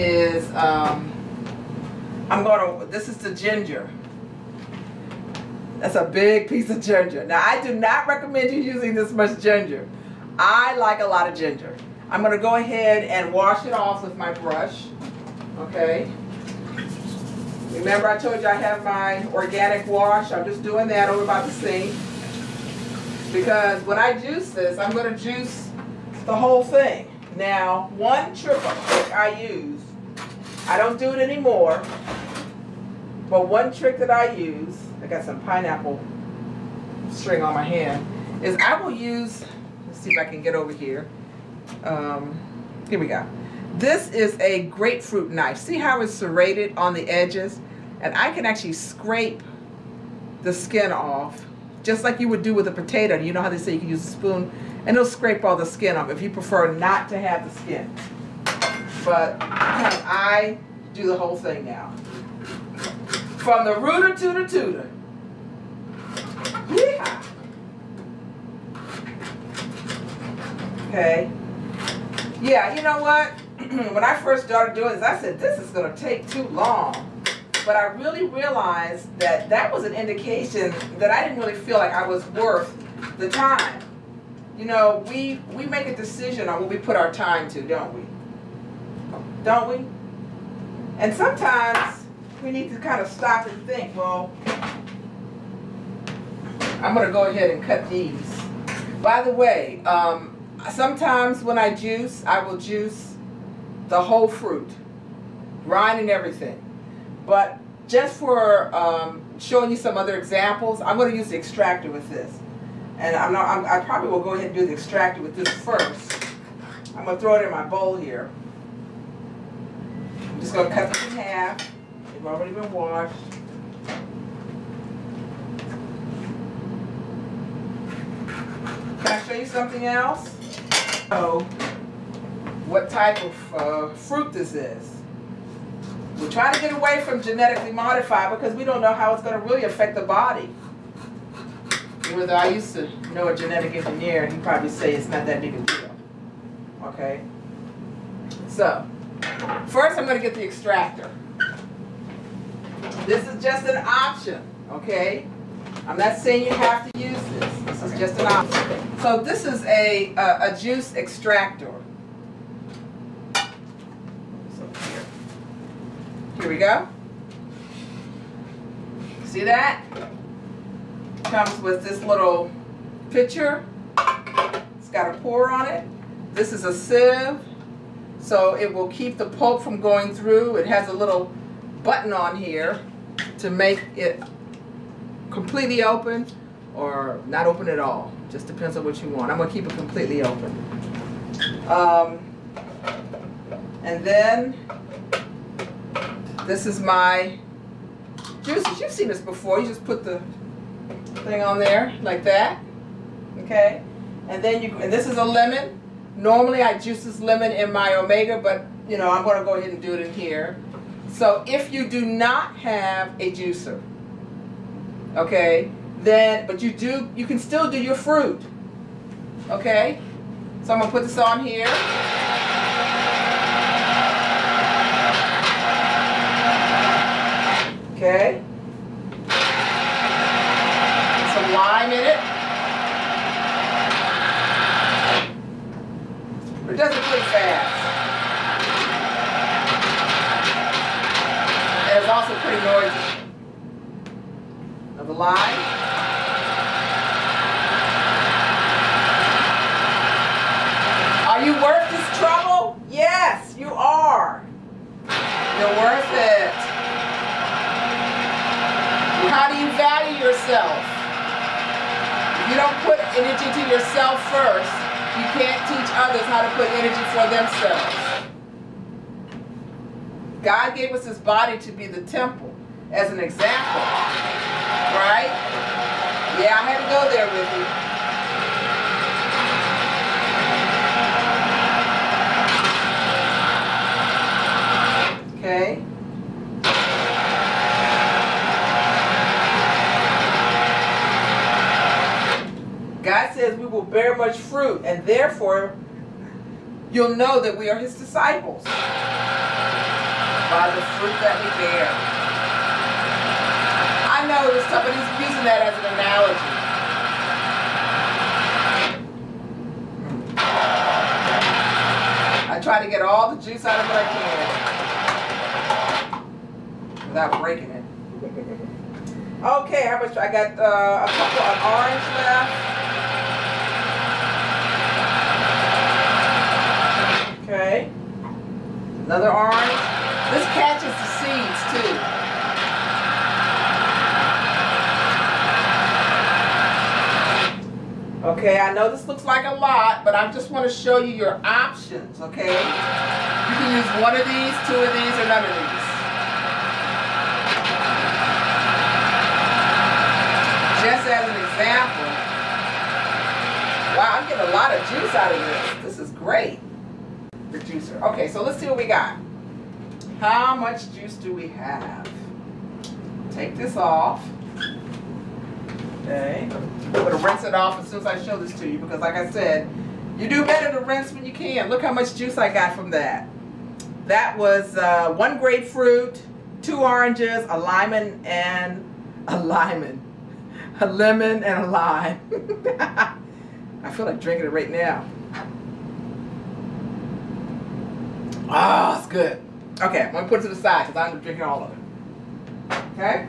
is this is the ginger. That's a big piece of ginger. Now, I do not recommend you using this much ginger. I like a lot of ginger. I'm going to go ahead and wash it off with my brush. Okay. Remember I told you I have my organic wash. I'm just doing that over by the sink. Because when I juice this, I'm going to juice the whole thing. Now, one trick I use, I don't do it anymore, but one trick that I use, I got some pineapple string on my hand, is I will use, let's see if I can get over here. Here we go. This is a grapefruit knife. See how it's serrated on the edges? And I can actually scrape the skin off, just like you would do with a potato. You know how they say you can use a spoon, and it'll scrape all the skin off if you prefer not to have the skin. But I do the whole thing now. From the rooter to the tutor. Yeah. Okay. Yeah, you know what? When I first started doing this, I said, this is going to take too long. But I really realized that that was an indication that I didn't really feel like I was worth the time. You know, we make a decision on what we put our time to, don't we? Don't we? And sometimes we need to kind of stop and think, well, I'm going to go ahead and cut these. By the way, sometimes when I juice, I will juice the whole fruit, rind and everything. But just for showing you some other examples, I'm going to use the extractor with this. And I probably will go ahead and do the extractor with this first. I'm going to throw it in my bowl here. I'm just going to cut this in half. They've already been washed. Can I show you something else? So, what type of fruit this is. We're trying to get away from genetically modified because we don't know how it's going to really affect the body. Even though I used to know a genetic engineer, and he'd probably say it's not that big a deal. Okay? So, first I'm going to get the extractor. This is just an option, okay? I'm not saying you have to use this. This is just an option. So this is a juice extractor. Here we go. See that? Comes with this little pitcher. It's got a pour on it. This is a sieve, so it will keep the pulp from going through. It has a little button on here to make it completely open or not open at all. Just depends on what you want. I'm going to keep it completely open. And then this is my juices. You've seen this before. You just put the thing on there like that. Okay? And then and this is a lemon. Normally I juice this lemon in my Omega, but you know, I'm going to go ahead and do it in here. So if you do not have a juicer, okay, then, but you can still do your fruit. Okay? So I'm going to put this on here. Okay. Some lime in it. But it does it pretty fast. And it's also pretty noisy. Of the lime. Are you worth this trouble? Yes, you are. You're worth it. How do you value yourself? If you don't put energy to yourself first, you can't teach others how to put energy for themselves. God gave us His body to be the temple as an example, right? Yeah, I had to go there with you. Okay. God says we will bear much fruit, and therefore you'll know that we are His disciples. by the fruit that we bear. I know this stuff, but he's using that as an analogy. I try to get all the juice out of it I can without breaking it. Okay, how much? I got a couple of orange left. Okay. Another orange. This catches the seeds too. Okay, I know this looks like a lot, but I just want to show you your options, okay? You can use one of these, two of these, or none of these. Just as an example. Wow, I'm getting a lot of juice out of this. This is great. The juicer. Okay, so let's see what we got. How much juice do we have? Take this off. Okay. I'm going to rinse it off as soon as I show this to you because like I said, you do better to rinse when you can. Look how much juice I got from that. That was 1 grapefruit, 2 oranges, a lemon and a lime. I feel like drinking it right now. Oh, it's good. Okay, I'm going to put it to the side because I'm drinking all of it. Okay?